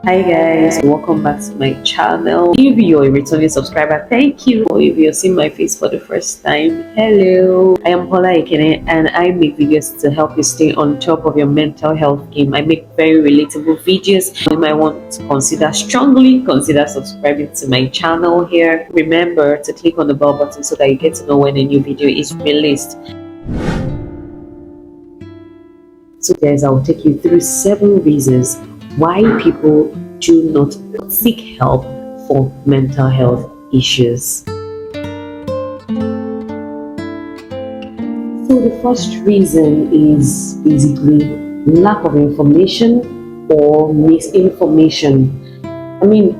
Hi guys, welcome back to my channel. If you're a returning subscriber, thank you. Or if you're seeing my face for the first time, hello. I am Paula Ekene and I make videos to help you stay on top of your mental health game. I make very relatable videos. You might want to consider subscribing to my channel here. Remember to click on the bell button so that you get to know when a new video is released. So guys, I'll take you through 7 reasons why people do not seek help for mental health issues. So the first reason is basically lack of information or misinformation. I mean,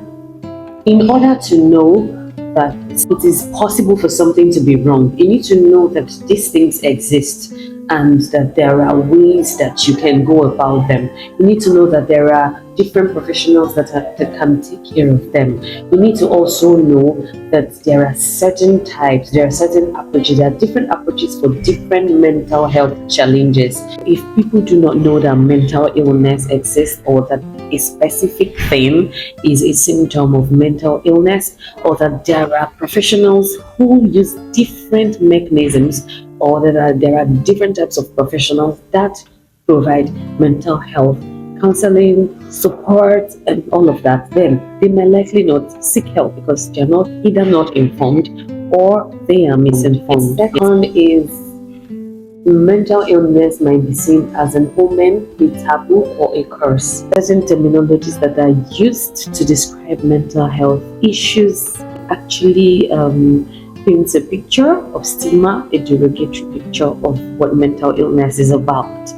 in order to know that it is possible for something to be wrong, you need to know that these things exist and that there are ways that you can go about them. You need to know that there are different professionals that can take care of them. You need to also know that there are certain types, there are certain approaches, there are different approaches for different mental health challenges. If people do not know that mental illness exists or that a specific thing is a symptom of mental illness, or that there are professionals who use different mechanisms, or that there are different types of professionals that provide mental health counseling, support, and all of that, then they might likely not seek help because they're either not informed or they are misinformed. Second is mental illness might be seen as an omen, a taboo, or a curse. Certain terminologies that are used to describe mental health issues actually paints a picture of stigma, a derogatory picture of what mental illness is about.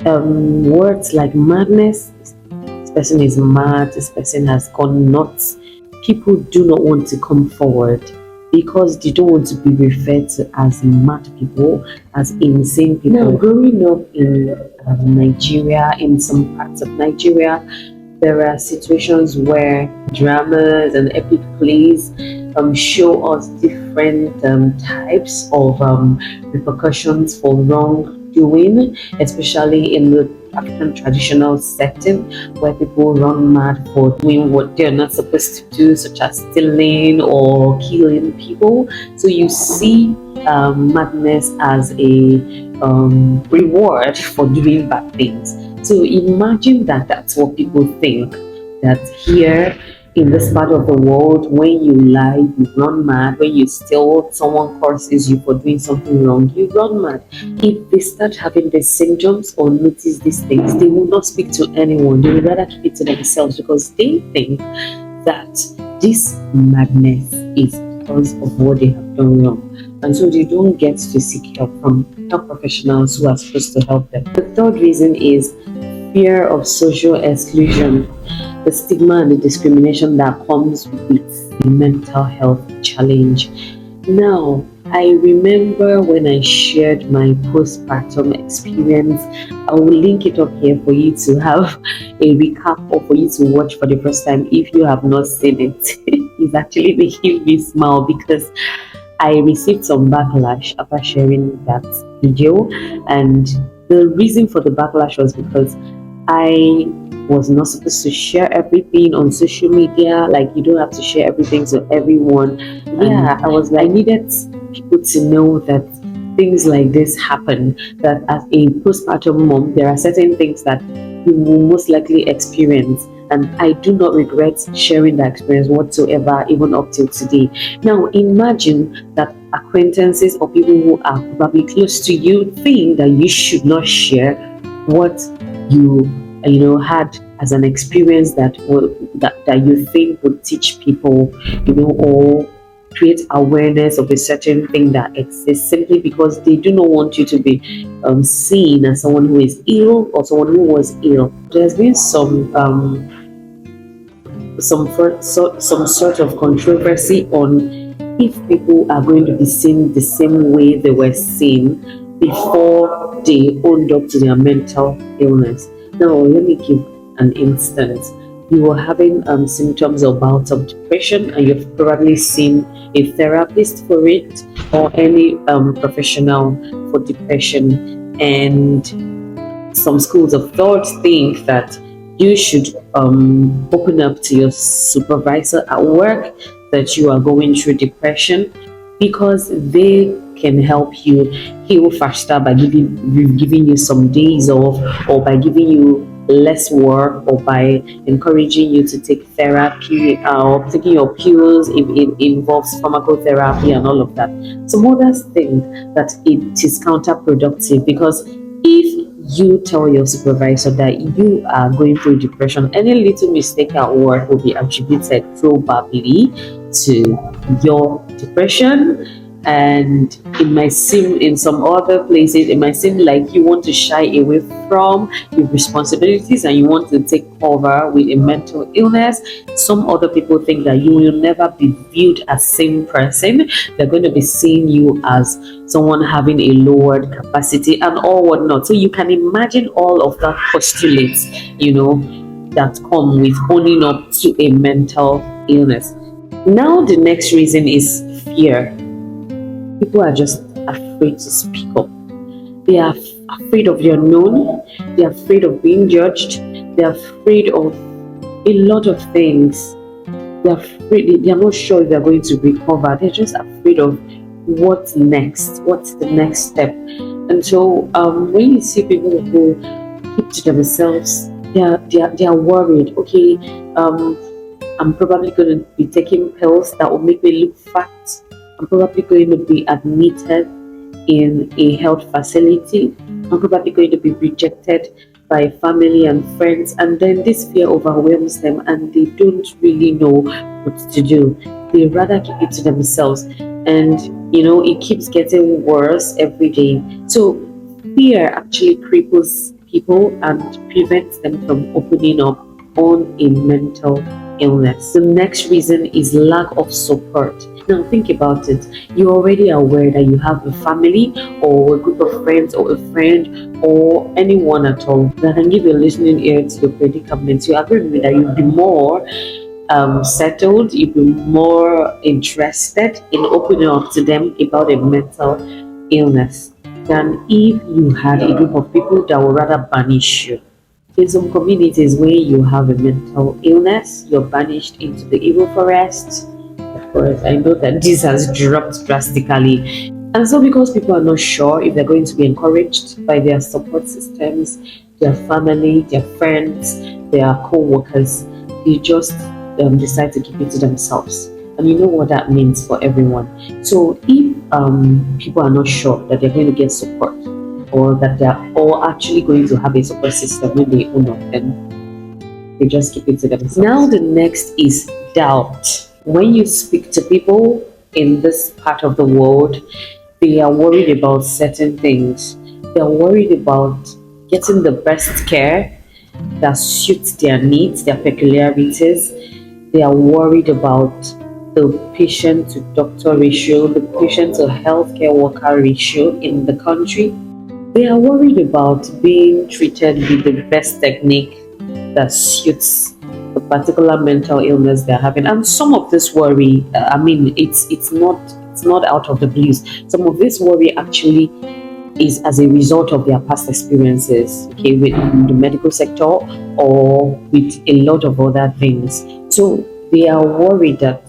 Words like madness, this person is mad, this person has gone nuts. People do not want to come forward because they don't want to be referred to as mad people, as insane people. Now, growing up in Nigeria, in some parts of Nigeria, there are situations where dramas and epic plays show us different types of repercussions for wrongdoing, especially in the African traditional setting where people run mad for doing what they're not supposed to do, such as stealing or killing people. So you see madness as a reward for doing bad things. So imagine that that's what people think, that here in this part of the world, when you lie, you run mad. When you steal, someone curses you for doing something wrong, you run mad. If they start having these symptoms or notice these things, they will not speak to anyone. They will rather keep it to themselves because they think that this madness is because of what they have done wrong. And so they don't get to seek help from health professionals who are supposed to help them. The third reason is fear of social exclusion, the stigma and the discrimination that comes with the mental health challenge. Now, I remember when I shared my postpartum experience. I will link it up here for you to have a recap or for you to watch for the first time if you have not seen it. It's actually making me smile because I received some backlash after sharing that video, and the reason for the backlash was because I was not supposed to share everything on social media. Like, you don't have to share everything to everyone. Yeah, I was like, I needed people to know that things like this happen, that as a postpartum mom, there are certain things that you will most likely experience. And I do not regret sharing that experience whatsoever, even up till today. Now, imagine that acquaintances or people who are probably close to you think that you should not share what you had as an experience that you think would teach people, or create awareness of a certain thing that exists, simply because they do not want you to be seen as someone who is ill or someone who was ill. There's been some sort of controversy on if people are going to be seen the same way they were seen before they owned up to their mental illness. Now, let me give an instance. You were having symptoms or bouts of depression, and you've probably seen a therapist for it or any professional for depression. And some schools of thought think that you should open up to your supervisor at work that you are going through depression, because they can help you heal faster by giving you some days off, or by giving you less work, or by encouraging you to take therapy, or taking your pills if it involves pharmacotherapy and all of that. Some others think that it is counterproductive, because if you tell your supervisor that you are going through depression, any little mistake at work will be attributed probably to your depression. And it might seem, in some other places, it might seem like you want to shy away from your responsibilities and you want to take cover with a mental illness. Some other people think that you will never be viewed as same person. They're going to be seeing you as someone having a lowered capacity and all whatnot. So you can imagine all of that postulates, that come with owning up to a mental illness. Now the next reason is fear. People are just afraid to speak up. They are afraid of the unknown. They are afraid of being judged. They are afraid of a lot of things. They are afraid. They are not sure if they are going to recover. They're just afraid of what's next. What's the next step? And so, when you see people who keep to themselves, they are worried. Okay, I'm probably going to be taking pills that will make me look fat. I'm probably going to be admitted in a health facility. I'm probably going to be rejected by family and friends. And then this fear overwhelms them and they don't really know what to do. They rather keep it to themselves. And, it keeps getting worse every day. So fear actually cripples people and prevents them from opening up on a mental illness. The next reason is lack of support. Now think about it. You're already aware that you have a family or a group of friends or a friend or anyone at all that can give you a listening ear to your predicament. You agree with me that you'd be more settled, you'd be more interested in opening up to them about a mental illness than if you had a group of people that would rather banish you. In some communities where you have a mental illness, you're banished into the evil forest. Of course, I know that this has dropped drastically. And so because people are not sure if they're going to be encouraged by their support systems, their family, their friends, their co-workers, they just decide to keep it to themselves. And you know what that means for everyone. So if people are not sure that they're going to get support, or that they're all actually going to have a support system when they own up, then they just keep it to themselves. Now the next is doubt. When you speak to people in this part of the world, they are worried about certain things. They're worried about getting the best care that suits their needs, their peculiarities. They are worried about the patient to doctor ratio, the patient to healthcare worker ratio in the country. They are worried about being treated with the best technique that suits the particular mental illness they're having. And some of this worry, it's not out of the blues. Some of this worry actually is as a result of their past experiences, okay, with the medical sector or with a lot of other things. So they are worried that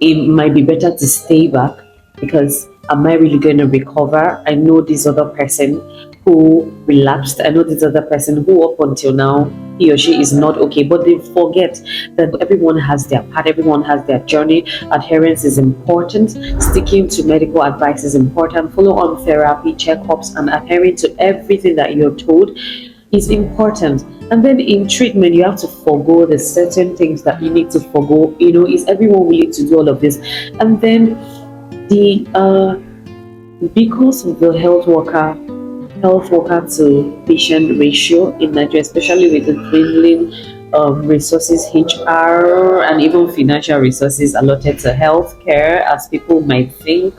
it might be better to stay back, because am I really going to recover? I know this other person who relapsed. I know this other person who up until now, he or she is not okay. But they forget that everyone has their part, everyone has their journey. Adherence is important. Sticking to medical advice is important. Follow on therapy, checkups, and adhering to everything that you're told is important. And then in treatment, you have to forego the certain things that you need to forego. Is everyone willing to do all of this? And then because of the health worker to patient ratio in Nigeria, especially with the dwindling resources, HR, and even financial resources allotted to healthcare, as people might think,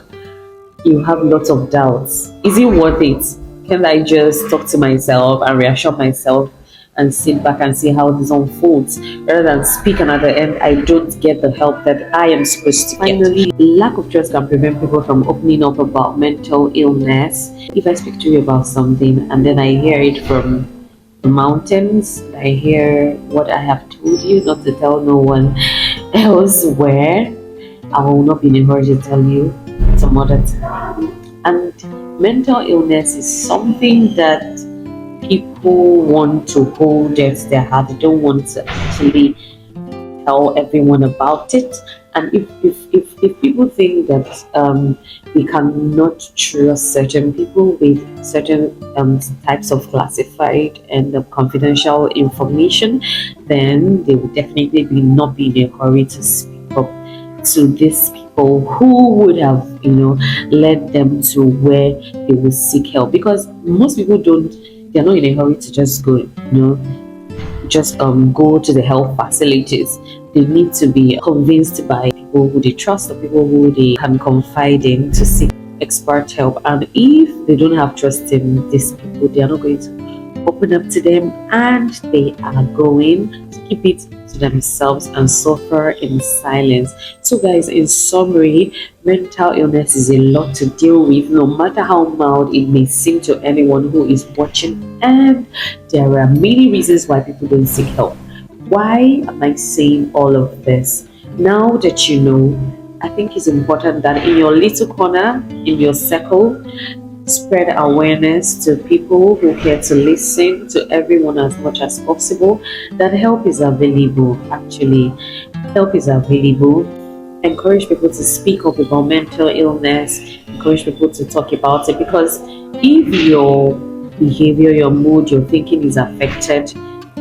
you have lots of doubts. Is it worth it? Can I just talk to myself and reassure myself and sit back and see how this unfolds, rather than speak and at the end I don't get the help that I am supposed to get? Finally, lack of trust can prevent people from opening up about mental illness. If I speak to you about something and then I hear it from mountains. I hear what I have told you, not to tell no one elsewhere. I will not be in a hurry to tell you some other time. And mental illness is something that people want to hold dear to their heart. They don't want to actually tell everyone about it. And if people think that we cannot trust certain people with certain types of classified and confidential information, then they will definitely not be in a hurry to speak up to these people who would have, led them to where they will seek help. Because most people don't, they're not in a hurry to just go, just go to the health facilities. They need to be convinced by people who they trust or people who they can confide in to seek expert help. And if they don't have trust in these people, they are not going to open up to them, and they are going to keep it to themselves and suffer in silence. So guys, in summary, mental illness is a lot to deal with, no matter how mild it may seem to anyone who is watching. And there are many reasons why people don't seek help. Why am I saying all of this? Now that you know, I think it's important that in your little corner, in your circle, spread awareness to people who care to listen to everyone as much as possible, that help is available. Actually, help is available. Encourage people to speak up about mental illness, encourage people to talk about it, because if your behavior, your mood, your thinking is affected,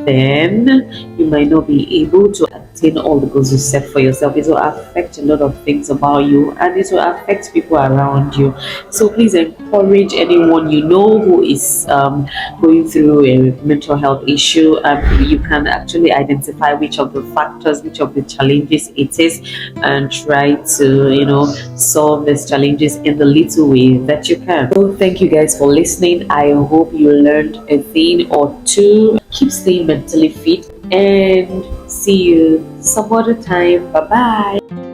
then you might not be able to attain all the goals you set for yourself. It will affect a lot of things about you, and it will affect people around you. So please encourage anyone you know who is going through a mental health issue. You can actually identify which of the factors, which of the challenges it is, and try to, solve these challenges in the little way that you can. So thank you guys for listening. I hope you learned a thing or two. Keep staying mentally fit, and see you some other time. Bye bye.